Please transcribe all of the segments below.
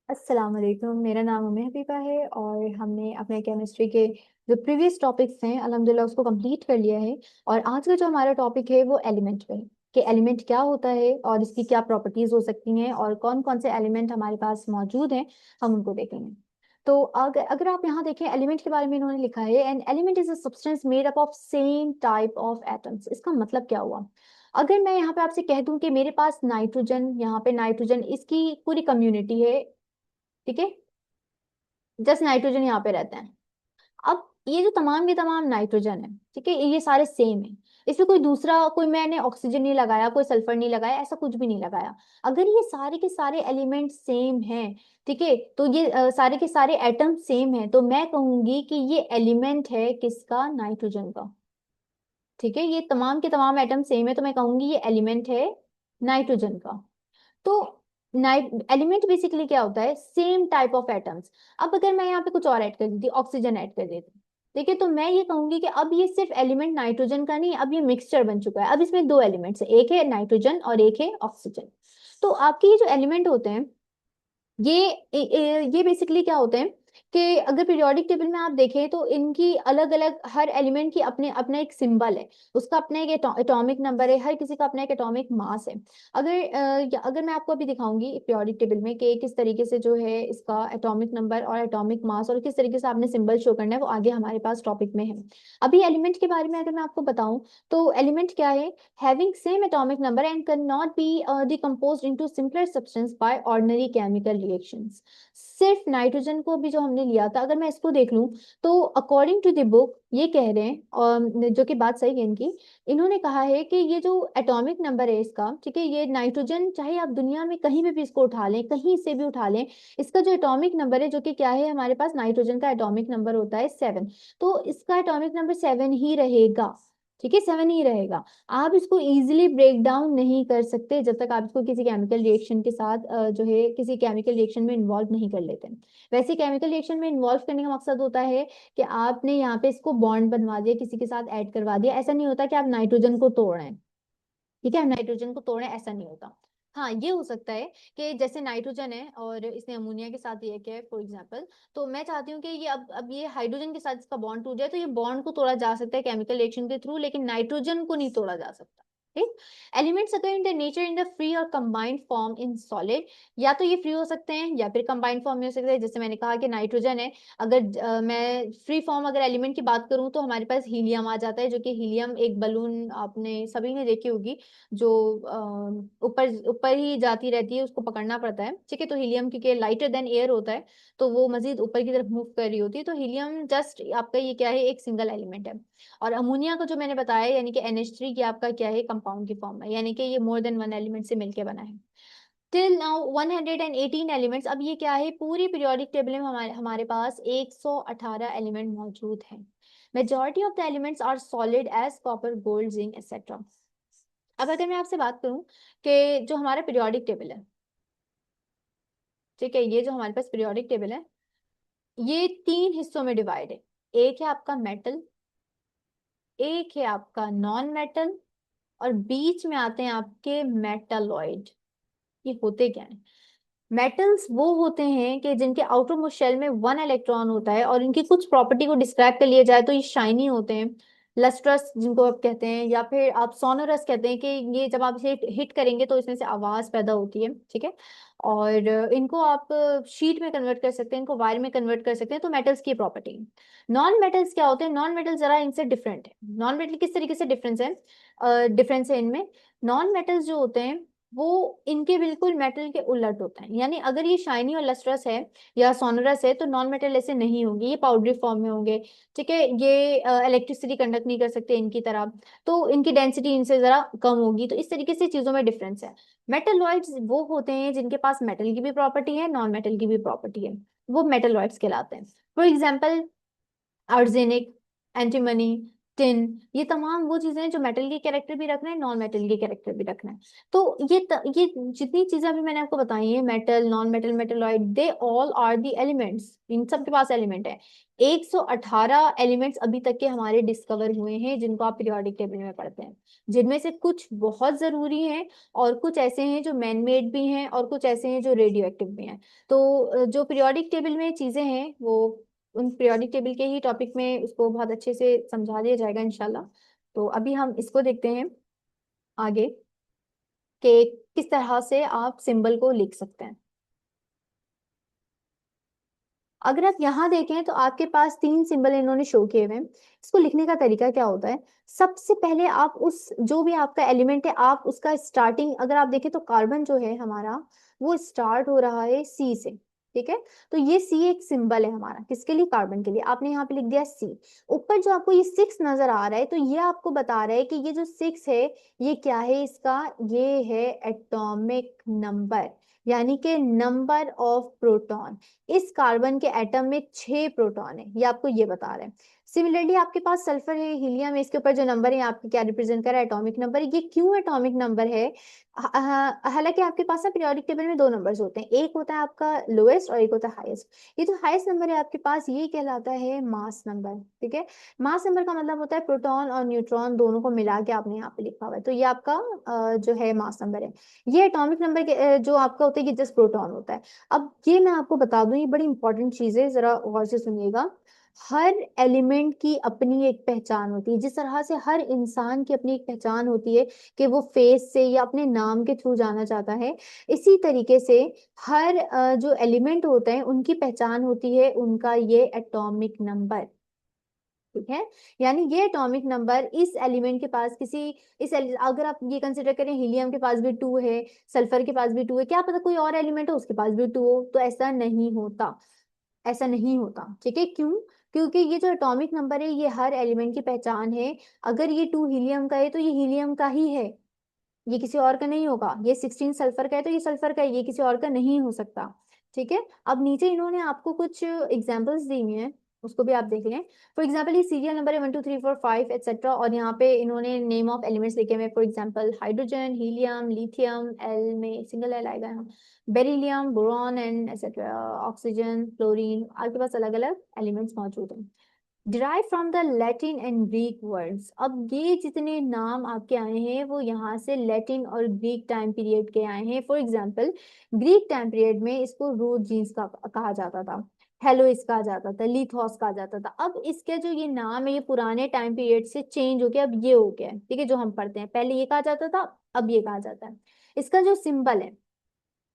अस्सलाम वालेकुम। मेरा नाम उम्मे हबीबा है और हमने अपने केमिस्ट्री के जो प्रीवियस टॉपिक्स हैं अल्हम्दुलिल्लाह उसको कंप्लीट कर लिया है। और आज का जो हमारा टॉपिक है वो एलिमेंट पे है कि एलिमेंट क्या होता है और इसकी क्या प्रॉपर्टीज हो सकती हैं और कौन कौन से एलिमेंट हमारे पास मौजूद हैं, हम उनको देखेंगे। तो अगर अगर आप यहाँ देखें एलिमेंट के बारे में इन्होंने लिखा है, an element is a substance made up of same type of atoms. इसका मतलब क्या हुआ? अगर मैं यहाँ पे आपसे कह दूं कि मेरे पास नाइट्रोजन, यहाँ पे नाइट्रोजन इसकी पूरी कम्युनिटी है, ठीक है, जस्ट नाइट्रोजन यहाँ पे रहते हैं। अब ये जो तमाम के तमाम नाइट्रोजन है, ठीक है, ये सारे सेम है। इसमें कोई दूसरा, कोई मैंने ऑक्सीजन नहीं लगाया, कोई सल्फर नहीं लगाया, ऐसा कुछ भी नहीं लगाया। अगर ये सारे के सारे एलिमेंट सेम हैं, ठीक है, तो ये सारे के सारे एटम सेम हैं, तो मैं कहूंगी कि ये एलिमेंट है किसका? नाइट्रोजन का। ठीक है, ये तमाम के तमाम एटम सेम है तो मैं कहूंगी ये एलिमेंट है नाइट्रोजन का। तो नाइट एलिमेंट बेसिकली क्या होता है? Same type of atoms. अब अगर मैं यहाँ पे कुछ और ऐड कर देती, ऑक्सीजन ऐड कर देती, ठीक है, तो मैं ये कहूंगी कि अब ये सिर्फ एलिमेंट नाइट्रोजन का नहीं, अब ये मिक्सचर बन चुका है। अब इसमें दो एलिमेंट्स है, एक है नाइट्रोजन और एक है ऑक्सीजन। तो आपके ये जो एलिमेंट होते हैं, ये ये बेसिकली क्या होते हैं कि अगर पीरियोडिक टेबल में आप देखें तो इनकी अलग अलग, हर एलिमेंट की अपने अपना एक सिंबल है, उसका अपना एक एटॉमिक नंबर है, हर किसी का अपना एक एटॉमिक मास है। अगर मैं आपको अभी दिखाऊंगी पीरियोडिक टेबल में कि किस तरीके से जो है इसका एटॉमिक नंबर और एटॉमिक मास और किस तरीके से आपने सिंबल शो करना है, वो आगे हमारे पास टॉपिक में है। अभी एलिमेंट के बारे में अगर मैं आपको बताऊं तो एलिमेंट क्या है? Having same atomic number and can not be decomposed into simpler substance by ordinary chemical reactions. सिर्फ नाइट्रोजन को भी जो हमने लिया था, अगर मैं इसको देख लूं तो अकॉर्डिंग टू द बुक ये कह रहे हैं, और जो कि बात सही है इनकी, इन्होंने कहा है कि ये जो एटॉमिक नंबर है इसका, ठीक है, ये नाइट्रोजन चाहे आप दुनिया में कहीं भी इसको उठा लें, कहीं से भी उठा लें, इसका जो एटॉमिक नंबर है, जो कि क्या है हमारे पास, नाइट्रोजन का एटॉमिक नंबर होता है 7। तो इसका एटॉमिक नंबर 7 ही रहेगा। ठीक है, 7 ही रहेगा। आप इसको इजीली ब्रेक डाउन नहीं कर सकते जब तक आप इसको किसी केमिकल रिएक्शन के साथ जो है किसी केमिकल रिएक्शन में इन्वॉल्व नहीं कर लेते। वैसे केमिकल रिएक्शन में इन्वॉल्व करने का मकसद होता है कि आपने यहाँ पे इसको बॉन्ड बनवा दिया, किसी के साथ ऐड करवा दिया। ऐसा नहीं होता कि आप नाइट्रोजन को तोड़ रहे हैं, ठीक है, नाइट्रोजन को तोड़ें, ऐसा नहीं होता। हाँ, ये हो सकता है कि जैसे नाइट्रोजन है और इसने अमोनिया के साथ ये किया है फॉर एग्जांपल, तो मैं चाहती हूँ कि ये अब ये हाइड्रोजन के साथ इसका बॉन्ड टूट जाए, तो ये बॉन्ड को तोड़ा जा सकता है केमिकल रिएक्शन के थ्रू, लेकिन नाइट्रोजन को नहीं तोड़ा जा सकता। ठीक। एलिमेंट्स अगर in the nature in the free और कंबाइंड फॉर्म इन सॉलिड, या तो ये फ्री हो सकते हैं या फिर कंबाइंड फॉर्म में हो सकते हैं। जैसे मैंने कहा कि नाइट्रोजन है, अगर मैं फ्री फॉर्म अगर एलिमेंट की बात करूं तो हमारे पास हीलियम आ जाता है, जो कि हीलियम एक बलून आपने सभी ने देखी होगी, जो ऊपर ऊपर ही जाती रहती है, उसको पकड़ना पड़ता है, ठीक है। तो हीलियम क्योंकि लाइटर देन एयर होता है, तो वो मजीद ऊपर की तरफ मूव कर रही होती है, तो हीलियम जस्ट आपका ये क्या है, एक सिंगल एलिमेंट है। और अमोनिया का जो मैंने बताया, यानी कि NH3 की आपका क्या है, कंपाउंड की फॉर्म है, यानी कि ये मोर देन वन एलिमेंट से मिलकर बना है। Till now 118 elements. अब ये क्या है, पूरी पीरियोडिक टेबल में हमारे हमारे पास 118 एलिमेंट मौजूद हैं। Majority of the elements are solid as copper, gold, zinc etcetera. अब अगर मैं आपसे बात करूं कि जो हमारा पीरियोडिक टेबल है, ठीक है, ये जो हमारे पास पीरियोडिक टेबल है, ये तीन हिस्सों में डिवाइड है। एक है आपका मेटल, एक है आपका नॉन मेटल, और बीच में आते हैं आपके मेटालॉइड। ये होते क्या है? मेटल्स वो होते हैं कि जिनके आउटर मोस्ट शेल में 1 इलेक्ट्रॉन होता है, और इनकी कुछ प्रॉपर्टी को डिस्क्राइब कर लिया जाए तो ये शाइनी होते हैं, लस्ट्रस जिनको आप कहते हैं, या फिर आप सोनोरस कहते हैं कि ये जब आप इसे हिट करेंगे तो इसमें से आवाज पैदा होती है, ठीक है। और इनको आप शीट में कन्वर्ट कर सकते हैं, इनको वायर में कन्वर्ट कर सकते हैं, तो मेटल्स की प्रॉपर्टी। नॉन मेटल्स क्या होते हैं? नॉन मेटल जरा इनसे डिफरेंट है। नॉन मेटल किस तरीके से डिफरेंस है इनमें? नॉन मेटल्स जो होते हैं वो इनके बिल्कुल मेटल के उलट होता है, यानी अगर ये शाइनी और लस्ट्रस है या सोनरस है तो नॉन मेटल ऐसे नहीं होंगे, ये पाउडरी फॉर्म में होंगे, ठीक है। ये इलेक्ट्रिसिटी कंडक्ट नहीं कर सकते इनकी तरह, तो इनकी डेंसिटी इनसे जरा कम होगी, तो इस तरीके से चीजों में डिफरेंस है। मेटलॉइड्स वो होते हैं जिनके पास मेटल की भी प्रॉपर्टी है, नॉन मेटल की भी प्रॉपर्टी है, वो मेटलॉइड्स कहलाते हैं। For example arsenic, antimony, tin, ये तमाम वो चीजें हैं जो मेटल के कैरेक्टर भी रख रहे हैं, नॉन मेटल के कैरेक्टर भी रख रहे हैं। तो ये जितनी चीजें अभी मैंने आपको बताई हैं, metal, non metal, metalloid, they all are the elements, इन सब के पास एलिमेंट है। 118 एलिमेंट्स अभी तक के हमारे डिस्कवर हुए हैं जिनको आप पीरियोडिक टेबल में पढ़ते हैं, जिनमें से कुछ बहुत जरूरी हैं और कुछ ऐसे हैं जो मैन मेड भी हैं और कुछ ऐसे हैं जो रेडियो एक्टिव भी हैं। तो जो पीरियोडिक टेबल में चीजें हैं वो उन पीरियोडिक टेबल के ही टॉपिक में उसको बहुत अच्छे से समझा दिया जाएगा इंशाल्लाह। तो अभी हम इसको देखते हैं आगे कि किस तरह से आप सिंबल को लिख सकते हैं। अगर आप यहाँ देखें तो आपके पास तीन सिंबल इन्होंने शो किए हुए हैं। इसको लिखने का तरीका क्या होता है, सबसे पहले आप उस जो भी आपका एलिमेंट है आप उसका स्टार्टिंग, अगर आप देखें तो कार्बन जो है हमारा वो स्टार्ट हो रहा है सी से, ठीक है। तो ये सी एक सिंबल है हमारा, किसके लिए, कार्बन के लिए। आपने यहाँ पे लिख दिया सी। ऊपर जो आपको ये सिक्स नजर आ रहा है, तो ये आपको बता रहा है कि ये जो सिक्स है ये क्या है इसका, ये है एटॉमिक नंबर, यानी कि नंबर ऑफ प्रोटॉन। इस कार्बन के एटम में 6 प्रोटॉन है, ये आपको ये बता रहे हैं। सिमिलरली आपके पास सल्फर है, हीलियम है, इसके ऊपर जो नंबर है आपके क्या रिप्रेजेंट कर रहा है, एटॉमिक नंबर। ये क्यों एटॉमिक नंबर है, हालांकि आपके पास ना पीरियोडिक टेबल में दो नंबर्स होते हैं, एक होता है आपका लोएस्ट और एक होता है हाईएस्ट। ये जो हाईएस्ट नंबर है आपके पास ये कहलाता है मास नंबर, ठीक है। मास नंबर का मतलब होता है प्रोटॉन और न्यूट्रॉन दोनों को मिला के आपने यहाँ पे लिखा हुआ है, तो ये आपका जो है मास नंबर है। ये एटॉमिक नंबर के जो आपका होता है ये जस्ट प्रोटॉन होता है। अब ये मैं आपको बता दूं, ये बड़ी इंपॉर्टेंट चीज है, जरा गौर से सुनिएगा। हर एलिमेंट की अपनी एक पहचान होती है, जिस तरह से हर इंसान की अपनी एक पहचान होती है कि वो फेस से या अपने नाम के थ्रू जाना चाहता है, इसी तरीके से हर जो एलिमेंट होते हैं उनकी पहचान होती है उनका ये एटॉमिक नंबर, ठीक है। यानी ये एटॉमिक नंबर इस एलिमेंट के पास किसी अगर आप ये कंसिडर करें हीलियम के पास भी 2 है, सल्फर के पास भी 2 है, क्या पता कोई और एलिमेंट हो उसके पास भी 2 हो, तो ऐसा नहीं होता, ऐसा नहीं होता, ठीक है। क्यों, क्योंकि ये जो एटॉमिक नंबर है ये हर एलिमेंट की पहचान है। अगर ये 2 हीलियम का है तो ये हीलियम का ही है, ये किसी और का नहीं होगा। ये 16 सल्फर का है तो ये सल्फर का है, ये किसी और का नहीं हो सकता, ठीक है। अब नीचे इन्होंने आपको कुछ एग्जांपल्स दी हुई हैं, उसको भी आप देख लें। फॉर एग्जांपल ये सीरियल नंबर है 1 2 3 4 5 एक्सेट्रा, और यहाँ पे इन्होंने नेम ऑफ एलिमेंट्स लिखे हुए। For example hydrogen, helium, lithium, L में सिंगल एल आएगा यहाँ, beryllium, boron and etcetera, oxygen, fluorine, आपके पास अलग अलग एलिमेंट्स मौजूद हैं। Derive from the Latin and Greek words, अब ये जितने नाम आपके आए हैं वो यहाँ से लैटिन और ग्रीक टाइम पीरियड के आए हैं। For example Greek time period में इसको रोज जीन्स का कहा जाता था, हेलोइस कहा जाता था, लिथोस कहा जाता था। अब इसके जो ये नाम है ये पुराने टाइम पीरियड से चेंज हो गया, अब ये हो गया है, ठीक है। जो हम पढ़ते हैं पहले ये कहा जाता था, अब ये कहा जाता है। इसका जो सिंबल है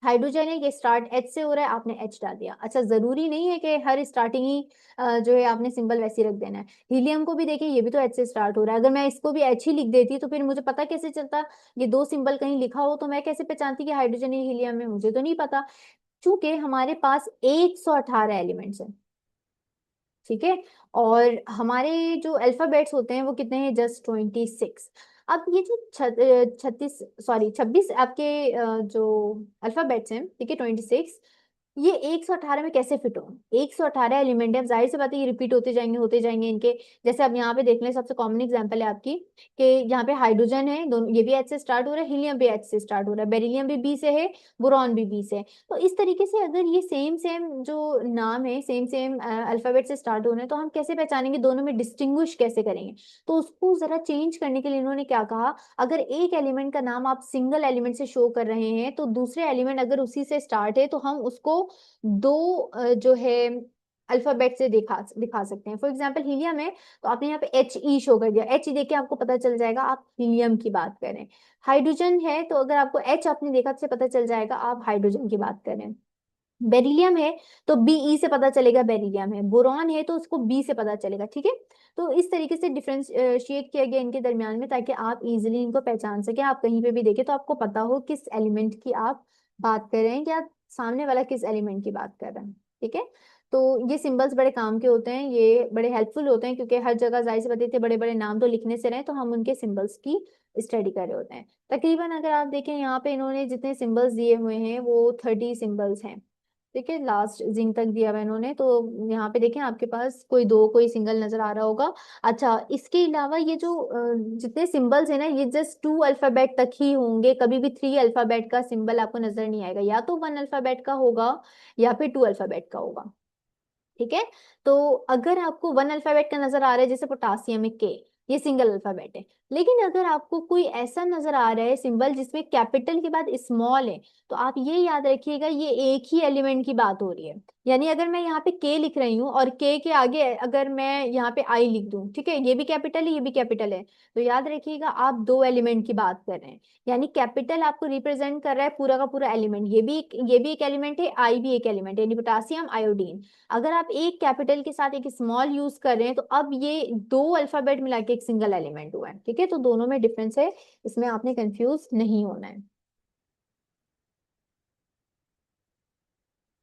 हाइड्रोजन है, ये स्टार्ट एच से हो रहा है, आपने एच डाल दिया। अच्छा, जरूरी नहीं है कि हर स्टार्टिंग ही जो है आपने सिंबल वैसे ही रख देना है। हीलियम को भी देखिए, ये भी तो एच से स्टार्ट हो रहा है, अगर मैं इसको भी एच ही लिख देती तो फिर मुझे पता कैसे चलता, ये दो सिंबल कहीं लिखा हो तो मैं कैसे पहचानती कि हाइड्रोजन या हीलियम है, मुझे तो नहीं पता। चूंकि हमारे पास 118 एलिमेंट्स हैं, ठीक है, और हमारे जो अल्फाबेट्स होते हैं वो कितने हैं, जस्ट 26। अब ये जो 26 आपके जो अल्फाबेट्स हैं, ठीक है, 26, ये 118 में कैसे फिट हो, 118 एलिमेंट है, अब जाहिर सी बात है ये रिपीट होते जाएंगे इनके। जैसे अब यहाँ पे देख लें, सबसे कॉमन एग्जांपल है आपकी कि यहाँ पे हाइड्रोजन है, दोनों ये भी एच से स्टार्ट हो रहा है, हीलियम भी एच से स्टार्ट हो रहा है, बेरिलियम भी बी से है, बोरॉन भी बी से है। तो इस तरीके से अगर ये सेम सेम जो नाम है सेम सेम अल्फाबेट से स्टार्ट हो रहे हैं तो हम कैसे पहचानेंगे, दोनों में डिस्टिंग्विश कैसे करेंगे। तो उसको जरा चेंज करने के लिए इन्होंने क्या कहा, अगर एक एलिमेंट का नाम आप सिंगल एलिमेंट से शो कर रहे हैं तो दूसरे एलिमेंट अगर उसी से स्टार्ट है तो हम उसको दो जो है अल्फाबेट से दिखा सकते हैं। फॉर एग्जाम्पल हीलियम है तो आपने यहाँ पे एच ई शो कर दिया, एच ई देख के आपको पता चल जाएगा आप हीलियम की बात करें। हाइड्रोजन है तो अगर आपको एच आपने देखा तो पता चल जाएगा आप हाइड्रोजन की बात करें। बेरिलियम है तो बीई से पता चलेगा बेरिलियम है, बोरॉन है तो उसको बी से पता चलेगा, ठीक है। तो इस तरीके से डिफरेंशिएट किया गया इनके दरमियान में, ताकि आप इजीली इनको पहचान सके। आप कहीं पे भी देखें तो आपको पता हो किस एलिमेंट की आप बात कर रहे हैं या सामने वाला किस एलिमेंट की बात कर रहा है, ठीक है। तो ये सिंबल्स बड़े काम के होते हैं, ये बड़े हेल्पफुल होते हैं, क्योंकि हर जगह जाहिर सी बात है बड़े बड़े नाम तो लिखने से रहे, तो हम उनके सिंबल्स की स्टडी कर रहे होते हैं। तकरीबन अगर आप देखें यहाँ पे इन्होंने जितने सिंबल्स दिए हुए हैं वो 30 सिंबल्स हैं, ठीक है, लास्ट जिंक तक दिया हुआ है इन्होंने, तो यहाँ पे देखें आपके पास कोई दो कोई सिंगल नजर आ रहा होगा। अच्छा, इसके अलावा ये जो जितने सिंबल्स है ना, ये जस्ट टू अल्फाबेट तक ही होंगे, कभी भी थ्री अल्फाबेट का सिंबल आपको नजर नहीं आएगा, या तो वन अल्फाबेट का होगा या फिर टू अल्फाबेट का होगा। ठीक है, तो अगर आपको वन अल्फाबेट का नजर आ रहा है जैसे पोटासियम में के, ये सिंगल अल्फाबेट है। लेकिन अगर आपको कोई ऐसा नजर आ रहा है सिंबल जिसमें कैपिटल के बाद स्मॉल है, तो आप ये याद रखिएगा ये एक ही एलिमेंट की बात हो रही है। यानी अगर मैं यहाँ पे के लिख रही हूँ और के के आगे अगर मैं यहाँ पे आई लिख दूं, ठीक है, ये भी कैपिटल है ये भी कैपिटल है, तो याद रखिएगा आप दो एलिमेंट की बात कर रहे हैं। यानी कैपिटल आपको रिप्रेजेंट कर रहा है पूरा का पूरा एलिमेंट, ये भी एक एलिमेंट है, आई भी एक एलिमेंट है, यानी पोटासियम आयोडीन। अगर आप एक कैपिटल के साथ एक स्मॉल यूज कर रहे हैं, तो अब ये दो अल्फाबेट मिला के एक सिंगल एलिमेंट हुआ है। ठीक है, तो दोनों में डिफरेंस है, इसमें आपने कंफ्यूज नहीं होना है।